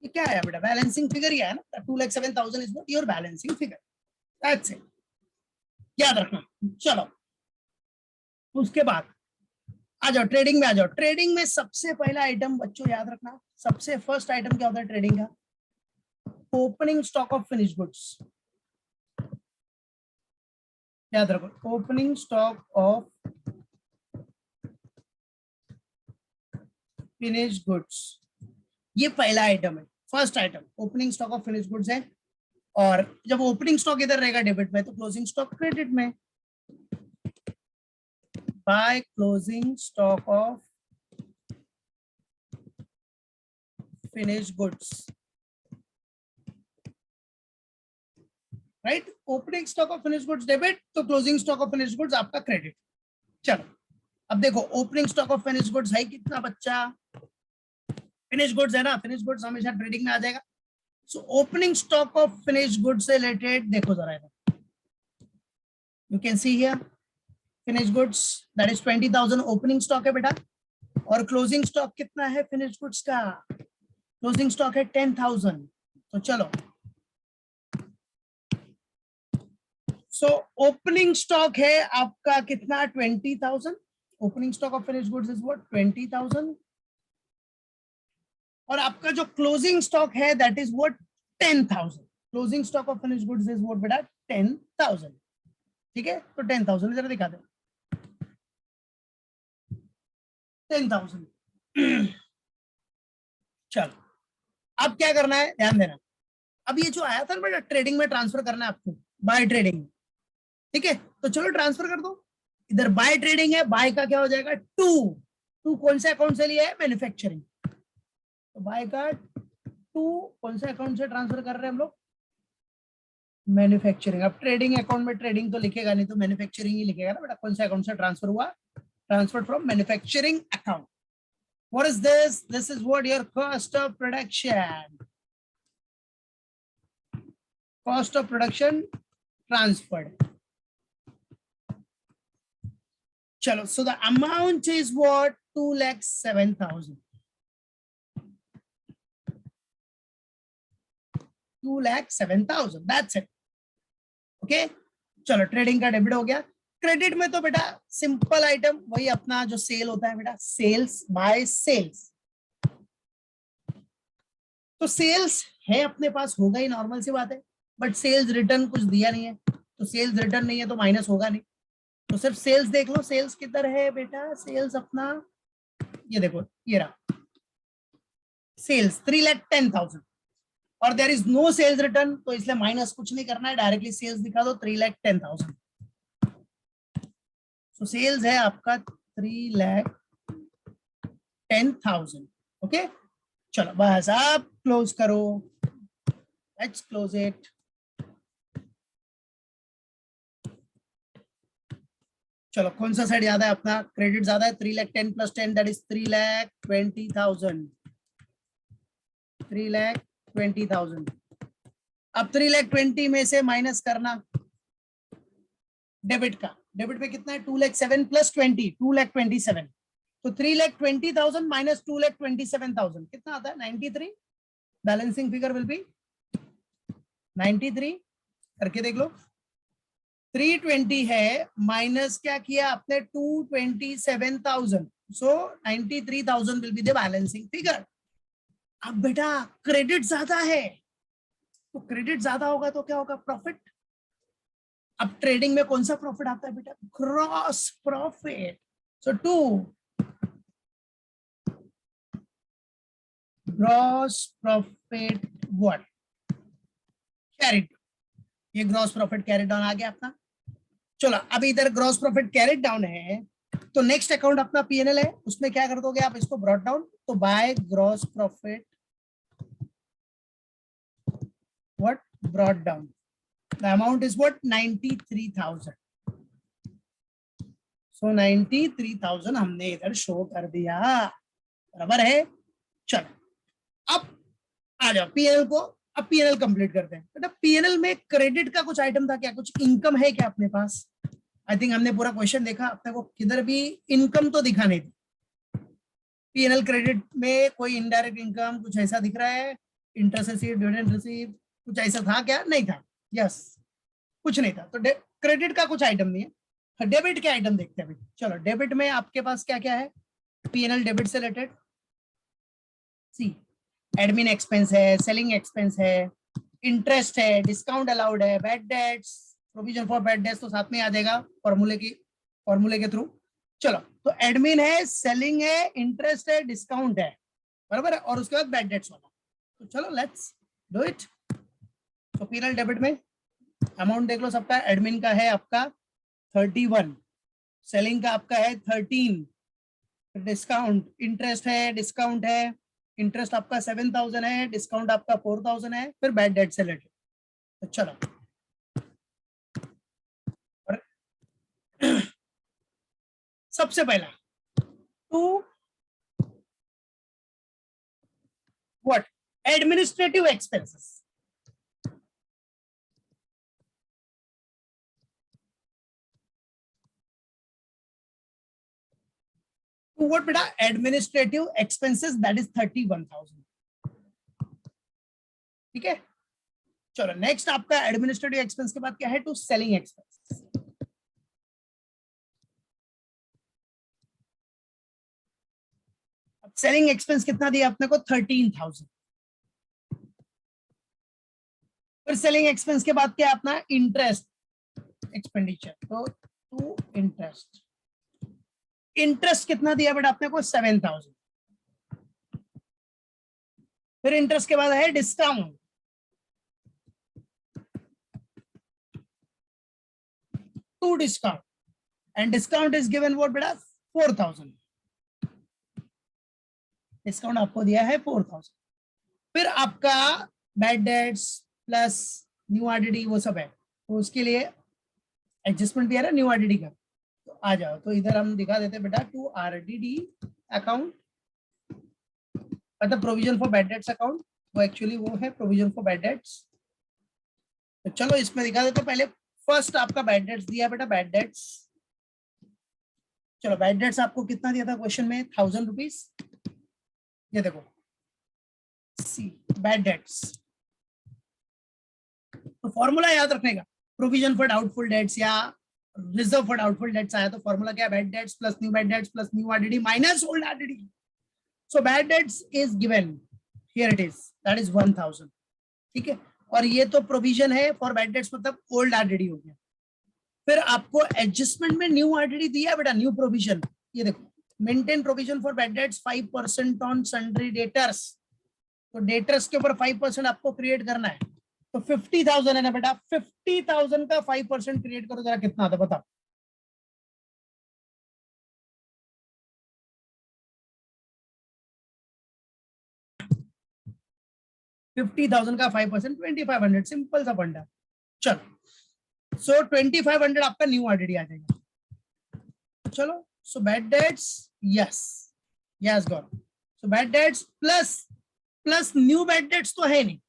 ये क्या है बेटा, बैलेंसिंग फिगर ही है ना, 2,07,000 is what your balancing figure, that's it, याद रखना। चलो उसके बाद आ जाओ ट्रेडिंग में, आ जाओ ट्रेडिंग में सबसे पहला आइटम बच्चों याद रखना, सबसे फर्स्ट आइटम क्या होता है ट्रेडिंग का, opening stock of finish goods. याद रखो opening stock of finish goods, ये पहला आइटम है, first item opening stock of finish goods है। और जब ओपनिंग स्टॉक इधर रहेगा डेबिट में, तो क्लोजिंग स्टॉक क्रेडिट में, by closing stock of finish goods, right. Opening stock of finish goods debit, तो closing stock of finish goods आपका क्रेडिट। चलो अब देखो opening stock of finish goods है कितना बच्चा, फिनिश गुड्स है ना, फिनिश गुड्स हमेशा ट्रेडिंग में आ जाएगा। सो opening stock of finish goods से रिलेटेड देखो जरा इधर, you can see here finish goods that is 20,000 opening stock है बेटा, और क्लोजिंग स्टॉक कितना है फिनिश गुड्स का, क्लोजिंग स्टॉक है 10,000। तो चलो सो ओपनिंग स्टॉक है आपका कितना 20,000, opening stock of finish goods is what 20,000, और आपका जो क्लोजिंग स्टॉक है that is what 10,000, closing stock of finish goods is what बेटा 10,000, ठीक है। तो 10,000 जरा दिखा दे 10,000। चलो अब क्या करना है ध्यान देना, अब ये जो आया था ना बेटा ट्रेडिंग में ट्रांसफर करना है आपको, बाय ट्रेडिंग, ठीक है। तो चलो ट्रांसफर कर दो, इधर बाय ट्रेडिंग है, बाय का क्या हो जाएगा टू कौन से अकाउंट से लिया है, मैन्युफैक्चरिंग, तो बाय का टू कौन से अकाउंट से ट्रांसफर कर रहे हैं हम लोग, मैन्युफैक्चरिंग। अब ट्रेडिंग अकाउंट में ट्रेडिंग तो लिखेगा नहीं, तो मैन्युफैक्चरिंग ही लिखेगा ना बेटा, कौन से अकाउंट से ट्रांसफर हुआ, transfer from manufacturing account. What is this? This is what your cost of production. Cost of production transferred. Chalo, so the amount is what 2,07,000. 2,07,000. That's it. Okay. चलो ट्रेडिंग का debit हो गया। Credit में तो बेटा simple item वही अपना जो सेल होता है बेटा, सेल्स बाय सेल्स। तो सेल्स है अपने पास, होगा ही, नॉर्मल सी बात है, बट सेल्स रिटर्न कुछ दिया नहीं है, तो सेल्स रिटर्न नहीं है तो माइनस होगा नहीं, तो सिर्फ सेल्स देख लो। सेल्स किधर है बेटा, सेल्स अपना ये देखो, ये रहा सेल्स 3,10,000, और there is no sales return, तो इसलिए माइनस कुछ नहीं करना है, डायरेक्टली सेल्स दिखा दो 3,10,000। तो सेल्स है आपका 3,10,000। ओके चलो बस आप क्लोज करो, लेट्स क्लोज इट। चलो कौन सा साइड ज्यादा है अपना, क्रेडिट ज्यादा है, 3,10,000 + 10 दैट इज 3,20,000। 3,20,000। अब 3,20,000 में से माइनस करना डेबिट का, डेबिट पे कितना है 2,07,000 प्लस 20, 2,27,000। तो 3,20,000 माइनस 2,27,000 कितना आता है 93। Balancing figure will be 93। करके देख लो, 320 है माइनस क्या किया आपने 227,000, सो 93,000 will be the balancing figure. अब बेटा क्रेडिट ज्यादा है, तो क्रेडिट ज्यादा होगा तो क्या होगा प्रॉफिट। अब ट्रेडिंग में कौन सा प्रॉफिट आता है बेटा, gross profit. So 2 gross profit what carried, ये ग्रॉस प्रॉफिट कैरिड डाउन आ गया अपना। चलो अब इधर ग्रॉस प्रॉफिट कैरिड डाउन है, तो नेक्स्ट अकाउंट अपना पीएनएल है, उसमें क्या कर दोगे आप इसको ब्रॉट डाउन, तो by gross profit what brought down, the amount is what 93,000। सो 93,000 हमने इधर शो कर दिया, बराबर है। चलो अब आ जाओ पीएनएल को, अब पीएनएल कंप्लीट करते हैं। बेटा पीएनएल में क्रेडिट का कुछ आइटम था क्या, कुछ इनकम है क्या अपने पास। आई थिंक हमने पूरा क्वेश्चन देखा, अपने को किधर भी इनकम तो दिखा नहीं थी। पीएनएल क्रेडिट में कोई इनडायरेक्ट इनकम कुछ ऐसा दिख रहा है, इंटरेस्ट रिसीव, डिविडेंड रिसीव, कुछ ऐसा था क्या, नहीं था। यस कुछ नहीं था, तो क्रेडिट का कुछ आइटम नहीं है। डेबिट के आइटम देखते हैं भाई। चलो डेबिट में आपके पास क्या क्या है, पीएनएल डेबिट से रिलेटेड सी एडमिन एक्सपेंस है, सेलिंग एक्सपेंस है, इंटरेस्ट है, डिस्काउंट अलाउड है, bad debts, provision for bad debts तो साथ में आ जाएगा फॉर्मूले के थ्रू। चलो तो एडमिन है, सेलिंग है, इंटरेस्ट है, डिस्काउंट है, बराबर है, और उसके बाद बैड डेट्स वाला। तो चलो लेट्स डू इट। तो पीएनएल डेबिट में अमाउंट देख लो सबका, एडमिन का है आपका 31, सेलिंग का आपका है 13, डिस्काउंट इंटरेस्ट है, डिस्काउंट है, इंटरेस्ट आपका 7,000 है, डिस्काउंट आपका 4,000 है, फिर बैड डेट से रिलेटेड। तो चलो सबसे पहला to what administrative expenses. To what बेटा एडमिनिस्ट्रेटिव एक्सपेंसेस, दैट इज 31,000। ठीक है, चलो नेक्स्ट आपका एडमिनिस्ट्रेटिव एक्सपेंस के बाद क्या है, टू सेलिंग एक्सपेंस। अब सेलिंग एक्सपेंस कितना दिया आपने को 13,000। फिर सेलिंग एक्सपेंस के बाद क्या है अपना इंटरेस्ट एक्सपेंडिचर, तो टू इंटरेस्ट, इंटरेस्ट कितना दिया बेटा आपने को 7,000। फिर इंटरेस्ट के बाद है discount, to discount, and discount is given what बेटा 4,000। डिस्काउंट आपको दिया है 4,000। फिर आपका bad debts plus new RDD वो सब है, तो उसके लिए एडजस्टमेंट भी है ना न्यू आरडीडी का। तो आ जाओ, तो इधर हम दिखा देते बेटा टू आरडीडी अकाउंट, मतलब provision for bad debts account, वो एक्चुअली वो है प्रोविजन फॉर बैड डेट्स। तो चलो इसमें दिखा देते, पहले फर्स्ट आपका बैड डेट्स दिया बेटा, बैड डेट्स। चलो बैड डेट्स आपको कितना दिया था क्वेश्चन में, 1,000 रुपीज। ये देखो सी बैड डेट्स, तो फॉर्मूला याद रखने का, प्रोविजन फॉर डाउटफुल डेट्स या रिजर्व फॉर डाउटफुल डेट्स आया तो फॉर्मूला क्या है, bad debts plus new bad debts plus new RDD minus old RDD. So bad dates is given here, it is that is 1,000। ठीक है, और ये तो प्रोविजन है फॉर बैड डेट्स, मतलब ओल्ड आरडीडी हो गया। फिर आपको एडजस्टमेंट में न्यू आरडीडी दिया बेटा, न्यू प्रोविजन, ये देखो maintain provision for bad debts 5% on sundry debtors, तो डेटर्स के ऊपर 5% आपको क्रिएट करना है। तो 50,000 है ना बेटा, 50,000 का 5% क्रिएट करो जरा कितना आता बताओ। $50,000 का 5% 2,500, सिंपल सा फंडा। चलो सो 2,500 आपका न्यू आरडीडी आ जाएगा। चलो सो bad dates, yes yes got, सो bad debts plus plus new bad debts तो है नहीं,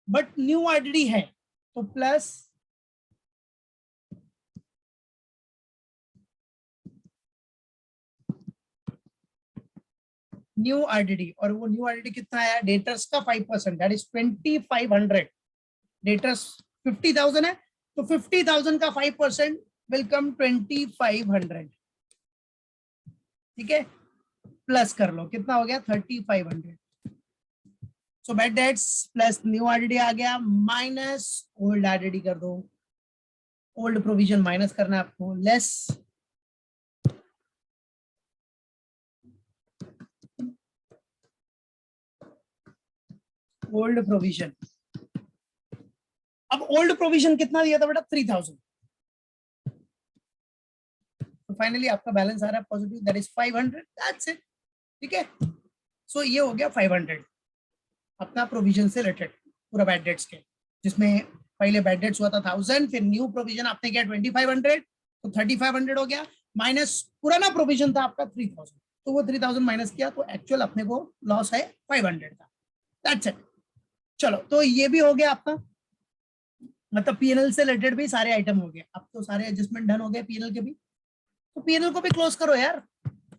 बट न्यू आरडीडी है, तो प्लस न्यू आरडीडी, और वो न्यू आरडीडी कितना आया, डेटर्स का 5%, दैट इज 2500। डेटर्स 50,000 है, तो 50,000 का 5% विल कम 2500, ठीक है, प्लस कर लो, कितना हो गया 3500। So bad debts plus new RDD आ गया, माइनस ओल्ड आरडीडी कर दो, ओल्ड प्रोविजन माइनस करना है आपको, लेस ओल्ड प्रोविजन। अब ओल्ड प्रोविजन कितना दिया था बेटा, 3000, तो फाइनली आपका बैलेंस आ रहा है positive, that is 500, that's it, ठीक है। सो ये हो गया 500 अपना प्रोविजन से रिलेटेड पूरा बैड डेट्स के, जिसमें पहले बैड डेट्स हुआ था 1000, फिर न्यू प्रोविजन आपने किया 2500, तो 3500 हो गया, माइनस पुराना प्रोविजन था आपका 3000, तो वो 3000 माइनस किया, तो एक्चुअल अपने को लॉस है 500 का, दैट्स इट। चलो, तो ये भी हो गया आपका, मतलब पीएनएल से रिलेटेड भी सारे आइटम हो गए, अब तो सारे एडजस्टमेंट डन हो गए पीएनएल के भी, तो पीएनएल को भी क्लोज करो यार,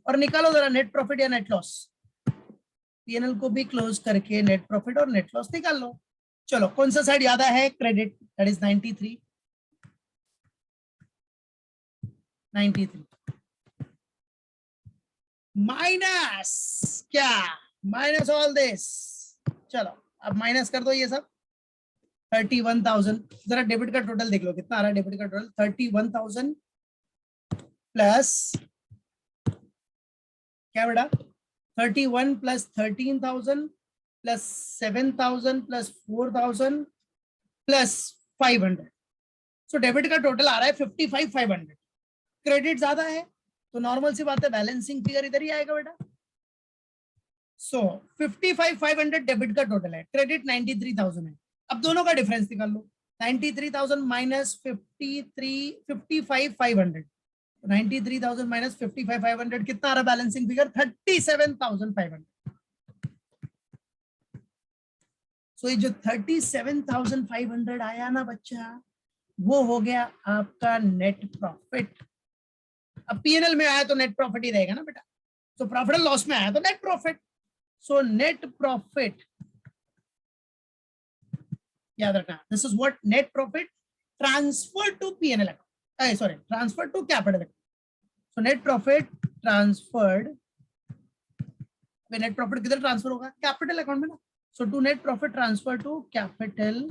और निकालो जरा नेट प्रॉफिट या नेट लॉस, पीएनएल को भी क्लोज करके नेट प्रॉफिट और नेट लॉस निकाल लो। चलो, कौन सा साइड ज्यादा है, क्रेडिट, दैट इज 93 माइनस क्या, माइनस ऑल दिस, चलो अब माइनस कर दो ये सब, 31,000, जरा डेबिट का टोटल देख लो कितना आ रहा है, डेबिट का टोटल 31,000 प्लस क्या बेटा, 31 plus 13,000 plus 7,000 plus 4,000 plus 500, so debit का टोटल आ रहा है 55,500, क्रेडिट ज्यादा है तो नॉर्मल सी बात है बैलेंसिंग फिगर इधर ही आएगा बेटा। सो 55,500 डेबिट का टोटल है, क्रेडिट 93,000 है, अब दोनों का डिफरेंस निकाल लो, 93,000 माइनस 55,500, 93,000 माइनस 55,500 कितना आ रहा बैलेंसिंग फिगर, 37,500। सो ये जो 37,500 आया ना बच्चा, वो हो गया आपका नेट प्रॉफिट। अब पीएनएल में आया तो नेट प्रॉफिट ही रहेगा ना बेटा, तो प्रॉफिट एंड लॉस में आया तो net profit, so net profit याद रखना, this is what net profit transfer to PNL account, sorry transfer to capital account, so net profit transferred, net profit किधर ट्रांसफर होगा, कैपिटल अकाउंट में ना, so to net profit transfer to capital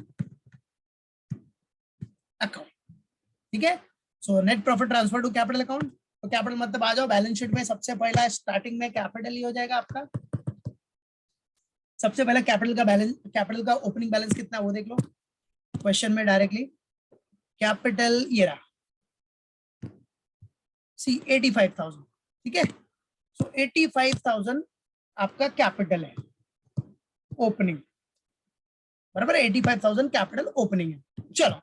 account, ठीक है। So net profit transfer to capital account, तो capital मतलब आ जाओ बैलेंस शीट में, सबसे पहला स्टार्टिंग में कैपिटल ही हो जाएगा आपका, सबसे पहला कैपिटल का बैलेंस, कैपिटल का ओपनिंग बैलेंस कितना वो देख लो क्वेश्चन में डायरेक्टली, कैपिटल ये रहा सी 85,000, ठीक है, सो 85,000 आपका कैपिटल है ओपनिंग, बराबर, 85,000 कैपिटल ओपनिंग है। चलो,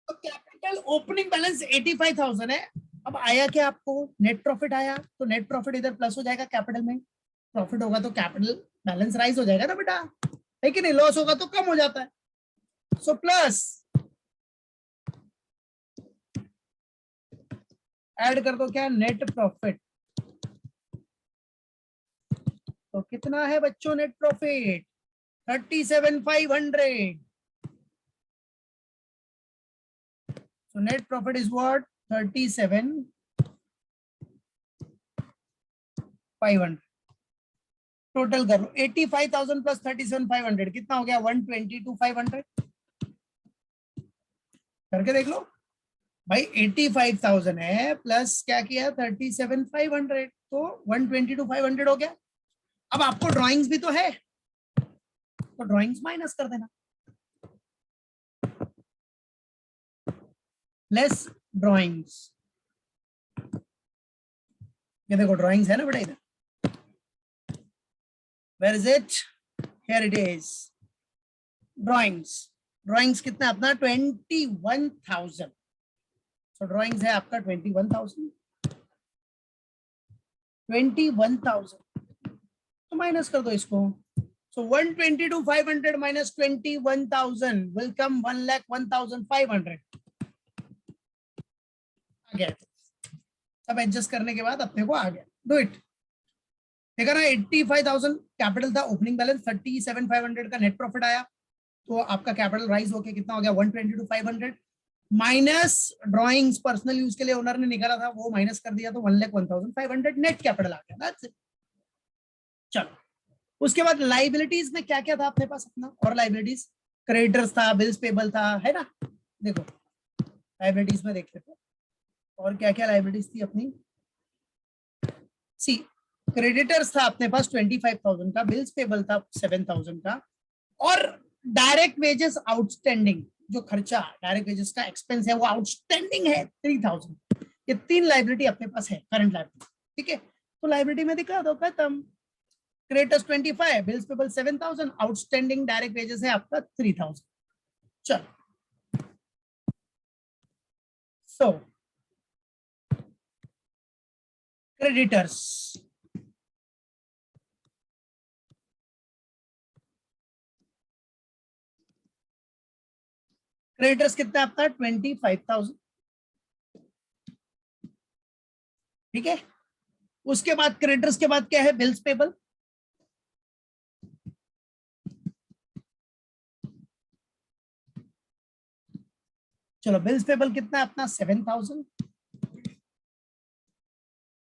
तो कैपिटल ओपनिंग बैलेंस 85,000 है, अब आया क्या आपको, नेट प्रॉफिट आया, तो नेट प्रॉफिट इधर प्लस हो जाएगा, कैपिटल में प्रॉफिट होगा तो कैपिटल बैलेंस राइज हो जाएगा ना बेटा, है कि नहीं, लॉस होगा तो कम हो जाता है, सो प्लस ऐड कर दो क्या, नेट प्रॉफिट, तो कितना है बच्चों net profit, 37,500, so net profit is what, 37,500, total कर लो 85,000 प्लस 37,500 कितना हो गया, 122,500, करके देख लो भाई, 85,000 है प्लस क्या किया 37,500, तो 122,500 हो गया। अब आपको ड्राइंग्स भी तो है, तो ड्राइंग्स माइनस कर देना, लेस ड्राइंग्स, ये देखो ड्राइंग्स है ना बेटा इधर, where is it, here it is, drawings, drawings कितना अपना 21,000, सो ड्राइंग्स है आपका 21,000, 21,000, तो माइनस कर दो इसको, So 122,500 minus 21,000 will come 1,01,500. आ गया, सब एडजस्ट करने के बाद अपने को आ गया. Do it. देखा ना, 85,000 कैपिटल था, ओपनिंग बैलेंस 37,500 का नेट प्रॉफिट आया, तो आपका कैपिटल राइज होके कितना हो गया 122,500 माइनस ड्रॉइंग्स पर्सनल यूज के लिए ओनर ने निकाला था वो माइनस कर दिया, तो 1,01,500 नेट कैपिटल आ गया. That's it. चलो उसके बाद लाइबिलिटीज में क्या क्या था अपने पास अपना, और लाइबिलिटीज क्रेडिटर्स था, बिल्स पेबल था, है ना. देखो लाइबिलिटीज में देख लेते और क्या क्या लाइबिलिटीज थी अपनी. सी क्रेडिटर्स था अपने पास 25,000 का, बिल्स पेबल था 7,000 का, और डायरेक्ट वेजेस आउटस्टैंडिंग, जो खर्चा डायरेक्ट वेजेस का एक्सपेंस है वो आउटस्टैंडिंग है 3,000. ये तीन लाइबिलिटी अपने पास है, करंट लाइबिलिटी. ठीक है, तो लाइबिलिटी में दिखा दो, खत्म. Creditors 25, bills payable 7,000, outstanding direct wages है आपका 3,000. चलो सो क्रेडिटर्स, क्रेडिटर्स कितना आपका 25,000. ठीक है, उसके बाद क्रेडिटर्स के बाद क्या है, बिल्स पेबल. चलो बिल्स पेबल कितना अपना 7,000.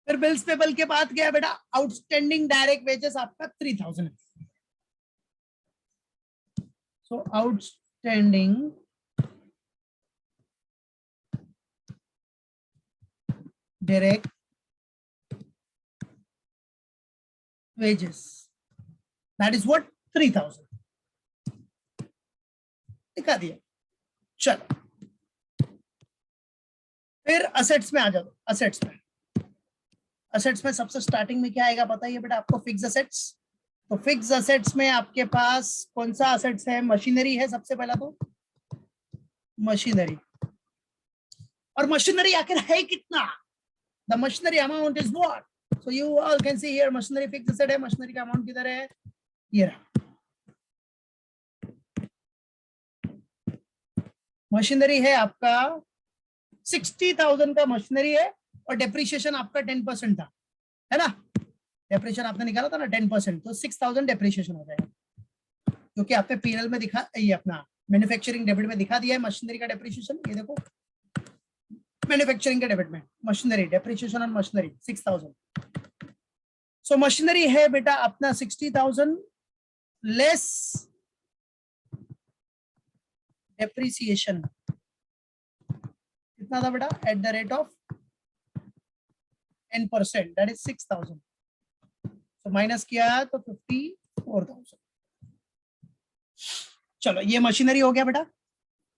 फिर बिल्स पेबल के बाद क्या है बेटा, आउटस्टैंडिंग डायरेक्ट वेजेस आपका 3,000 है. So outstanding direct wages, that is what 3,000. दिखा दिया. चलो फिर असेट्स में आ जाओ. असेट्स में, असेट्स में सबसे स्टार्टिंग में क्या आएगा बताइए बेटा आपको, फिक्स असेट्स. तो फिक्स असेट्स में आपके पास कौन सा असेट्स है, मशीनरी है सबसे पहला, तो मशीनरी. और मशीनरी आखिर है कितना, the machinery amount is what. So you all can see here machinery fix asset है, मशीनरी का अमाउंट किधर है, ये रहा. मशीनरी है आपका 60,000 का मशीनरी है, और डेप्रिसिएशन आपका 10% था, है ना. डेप्रिसिएशन आपने निकाला था ना 10%, तो 6,000 डेप्रिसिएशन हो जाएगा, क्योंकि आपने पीएनएल में दिखा, ये अपना मैन्युफैक्चरिंग डेबिट में दिखा दिया है मशीनरी का डेप्रिसिएशन. ये देखो मैन्युफैक्चरिंग के डेबिट में मशीनरी डेप्रिसिएशन और मशीनरी 6,000. सो मशीनरी है बेटा अपना 60,000 लेस डेप्रिसिएशन कितना था बेटा, at the rate of 10%, that is 6,000. तो माइनस किया तो 54,000. चलो ये मशीनरी हो गया बेटा.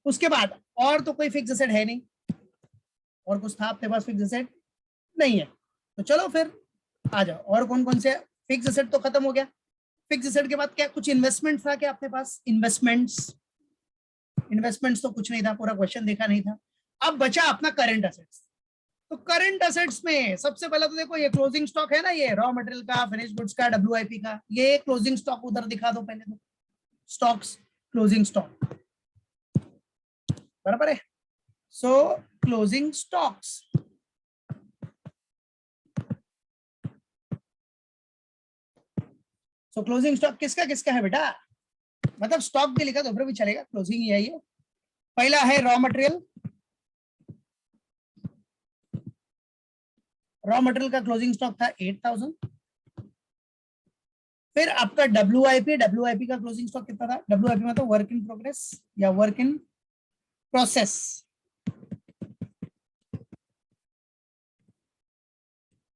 उसके बाद और तो कोई फिक्स एसेट है नहीं, और कुछ था अपने पास फिक्स एसेट नहीं है, तो चलो फिर आ जाओ. और कौन कौन से, फिक्स एसेट तो खत्म हो गया. फिक्स एसेट के बाद क्या कुछ इन्वेस्टमेंट था क्या अपने पास, इन्वेस्टमेंट्स. इन्वेस्टमेंट्स तो कुछ नहीं था, पूरा क्वेश्चन देखा नहीं था. अब बचा अपना करंट असेट्स. तो करंट असेट्स में सबसे पहले तो देखो ये क्लोजिंग स्टॉक है ना, ये रॉ मटेरियल का, फिनिश गुड्स का, डब्ल्यूआईपी का, ये क्लोजिंग स्टॉक उधर दिखा दो पहले तो. स्टॉक्स, क्लोजिंग स्टॉक, बराबर है. सो क्लोजिंग स्टॉक्स, सो क्लोजिंग स्टॉक किसका किसका है बेटा, मतलब स्टॉक भी लिखा तो फिर भी चलेगा, क्लोजिंग ही है ये. पहला है रॉ मटेरियल. रॉ मटेरियल का क्लोजिंग स्टॉक था 8,000. फिर आपका डब्ल्यूआईपी, डब्ल्यूआईपी का क्लोजिंग स्टॉक कितना था, डब्ल्यूआईपी में तो वर्क इन प्रोग्रेस या work in process.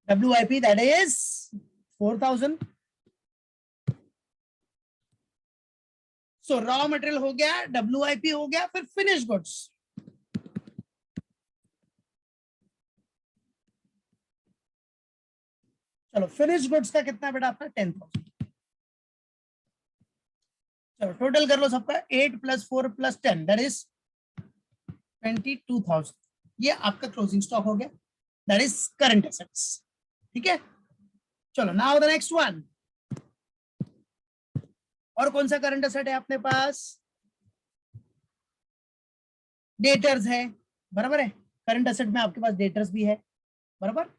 WIP that is 4,000. So raw material हो गया, डब्ल्यूआईपी हो गया, फिर फिनिश गुड्स. चलो फिनिश गुड्स का कितना बेटा आपका 10,000. चलो टोटल कर लो सबका, 8 + 4 + 10 दैट इज 22,000. ये आपका क्लोजिंग स्टॉक हो गया, दैट इज करंट एसेट्स. ठीक है, चलो नाउ द नेक्स्ट वन, और कौन सा करंट एसेट है अपने पास? डेटर्स है, बराबर है। करंट एसेट में आपके पास डेटर्स भी है, बराबर।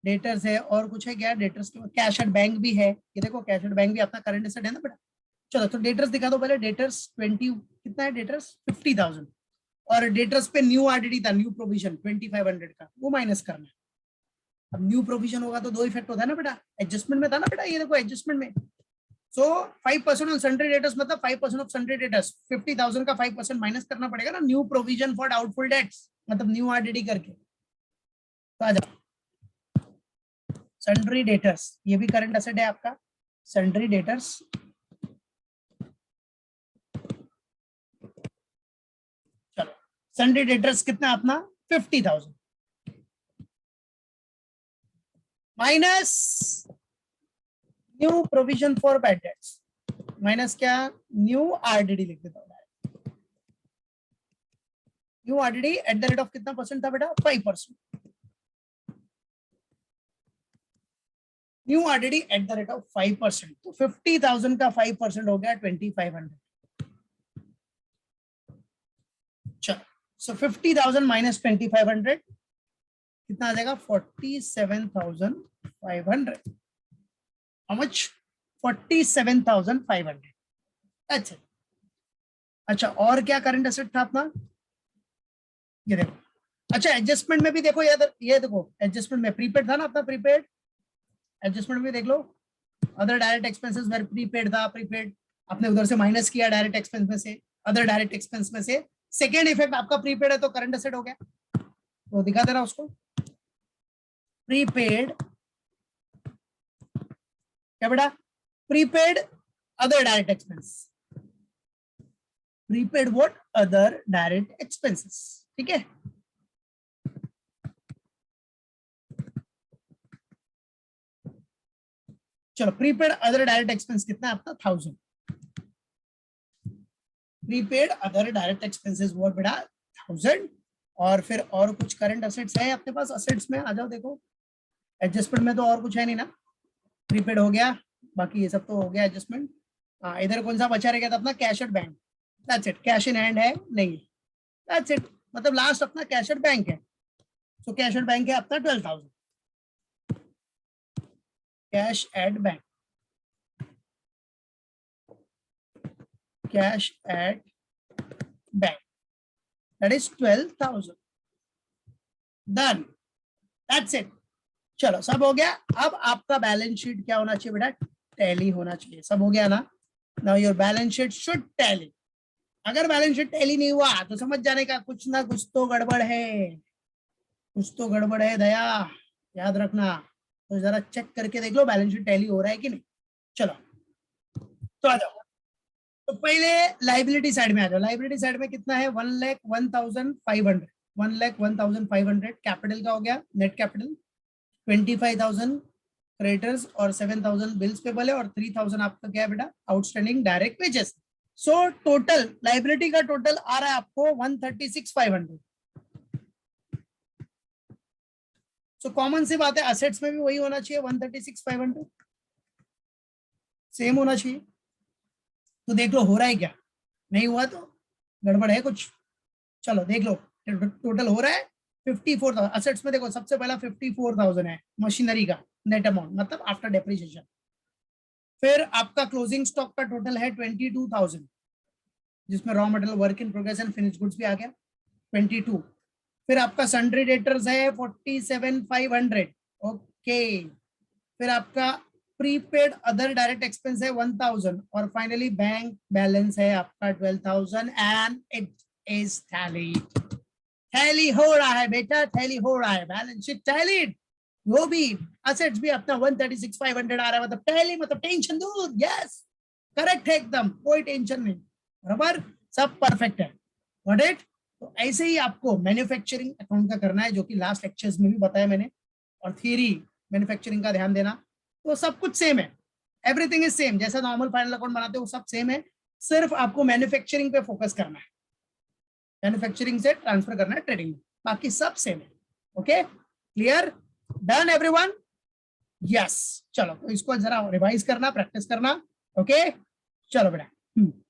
डेटर्स है और कुछ है क्या? डेटर्स के कैश एट बैंक भी है, ये देखो कैश एट बैंक भी अपना करंट एसेट है ना बेटा। चलो तो डेटर्स दिखा दो पहले। डेटर्स 20 कितना है? डेटर्स 50,000। और डेटर्स पे न्यू आरडीडी था, न्यू प्रोविजन 2500 का, वो माइनस करना है। अब न्यू प्रोविजन होगा तो दो इफेक्ट होता है ना बेटा, एडजस्टमेंट में था ना बेटा, ये देखो एडजस्टमेंट में। सो 5% ऑन सन्ड्री डेटर्स मतलब 5% ऑफ सन्ड्री डेटर्स, 50,000 का 5% माइनस करना पड़ेगा ना, new provision for doubtful debts मतलब न्यू आरडीडी करके। तो आ जाओ, सन्ड्री डेटर्स ये भी करंट एसेट है आपका। सन्ड्री डेटर्स, चलो सन्ड्री डेटर्स कितना अपना? 50,000 minus new provision for bad debts, minus क्या? न्यू आरडीडी लिख देता हूं। New RDD at the rate of कितना परसेंट था बेटा? 5%। New RDD at the rate of 5%, तो 50,000 का 5% हो गया 2500। चलो सो 50,000 माइनस 2500 कितना आ जाएगा? 47,500। How much? 47,500। अच्छा अच्छा, और क्या करंट एसेट था अपना? ये देखो, अच्छा एडजस्टमेंट में भी देखो, ये देखो एडजस्टमेंट में प्रीपेड था ना अपना, प्रीपेड। एडजस्टमेंट में देख लो, other direct expenses were prepaid था, प्रीपेड आपने उधर से माइनस किया डायरेक्ट एक्सपेंस में से, अदर डायरेक्ट एक्सपेंस में से। सेकेंड इफेक्ट आपका प्रीपेड है तो करंट एसेट हो गया, तो दिखा दे रहा उसको। प्रीपेड क्या बेटा? Prepaid other direct expense, prepaid what? Other direct expenses, ठीक है। चलो प्रीपेड अदर डायरेक्ट एक्सपेंस कितना आपका? 1000। Prepaid other direct expenses what बेटा? 1000। और फिर और कुछ करंट असेट्स है अपने पास? असेट्स में आ जाओ, देखो एडजस्टमेंट में तो और कुछ है नहीं ना, प्रीपेड हो गया, बाकी ये सब तो हो गया एडजस्टमेंट। हाँ, इधर कौन सा बचा रह गया था अपना? Cash at bank, that's it. Cash in hand है नहीं, दैट्स इट, मतलब लास्ट अपना कैश एट बैंक है। सो कैश एट बैंक है अपना 12,000, cash at bank, cash at bank, that is 12,000। Done, that's it. चलो सब हो गया। अब आपका बैलेंस शीट क्या होना चाहिए बेटा? टैली होना चाहिए। सब हो गया ना? Now your balance sheet should tally. अगर बैलेंस शीट टैली नहीं हुआ तो समझ जाने का कुछ ना कुछ तो गड़बड़ है, कुछ तो गड़बड़ है दया, याद रखना। तो जरा चेक करके देख लो बैलेंस शीट टैली हो रहा है कि नहीं। चलो तो आ जाओ, तो पहले लाइबिलिटी साइड में आ जाओ। लाइबिलिटी साइड में कितना है? 1,01,500, 1,01,500 कैपिटल का हो गया, नेट कैपिटल। 25,000 क्रेडिटर्स और 7,000 बिल्स पेबल है, और 3,000 आपका क्या है बेटा? Outstanding direct wages. So total liability का टोटल आ रहा है आपको 136,500। सो कॉमन सी बात है, असेट्स में भी वही होना चाहिए, 136,500 सेम होना चाहिए। तो देख लो हो रहा है क्या, नहीं हुआ तो गड़बड़ है कुछ। चलो देख लो, टोटल हो रहा है 54,000। असेट्स में देखो सबसे पहला 54,000 है मशीनरी का नेट अमाउंट, मतलब आफ्टर डेप्रिसिएशन। फिर आपका क्लोजिंग स्टॉक का टोटल है 22,000, जिसमें raw material, work in progress and finish goods भी आ गया 22। फिर आपका सन्ड्री डेटर्स है 47,500, ओके। फिर आपका प्रीपेड अदर डायरेक्ट एक्सपेंस है 1,000, और फाइनली बैंक बैलेंस है आपका 12,000 and it is tallied. Tally हो रहा है बेटा, टैली हो रहा है, बैलेंस शीट टैलीड। वो भी असेट्स भी अपना 136,500 आ रहा है, मतलब टैली, मतलब टेंशन दूर। यस करेक्ट है एकदम, कोई टेंशन नहीं, बराबर, सब परफेक्ट है। Got it? तो ऐसे ही आपको मैन्युफैक्चरिंग अकाउंट का करना है, जो कि लास्ट लेक्चर्स में भी बताया मैंने, और थियरी मैन्युफैक्चरिंग का ध्यान देना। तो सब कुछ सेम है, एवरीथिंग इज सेम, जैसा नॉर्मल फाइनल अकाउंट बनाते हो सब सेम है, सिर्फ आपको मैन्युफैक्चरिंग पे फोकस करना है, मैन्युफैक्चरिंग से ट्रांसफर करना है ट्रेडिंग में, बाकी सब सेम है। Okay clear? Done everyone? Yes. चलो तो इसको जरा रिवाइज करना, प्रैक्टिस करना। ओके चलो बेटा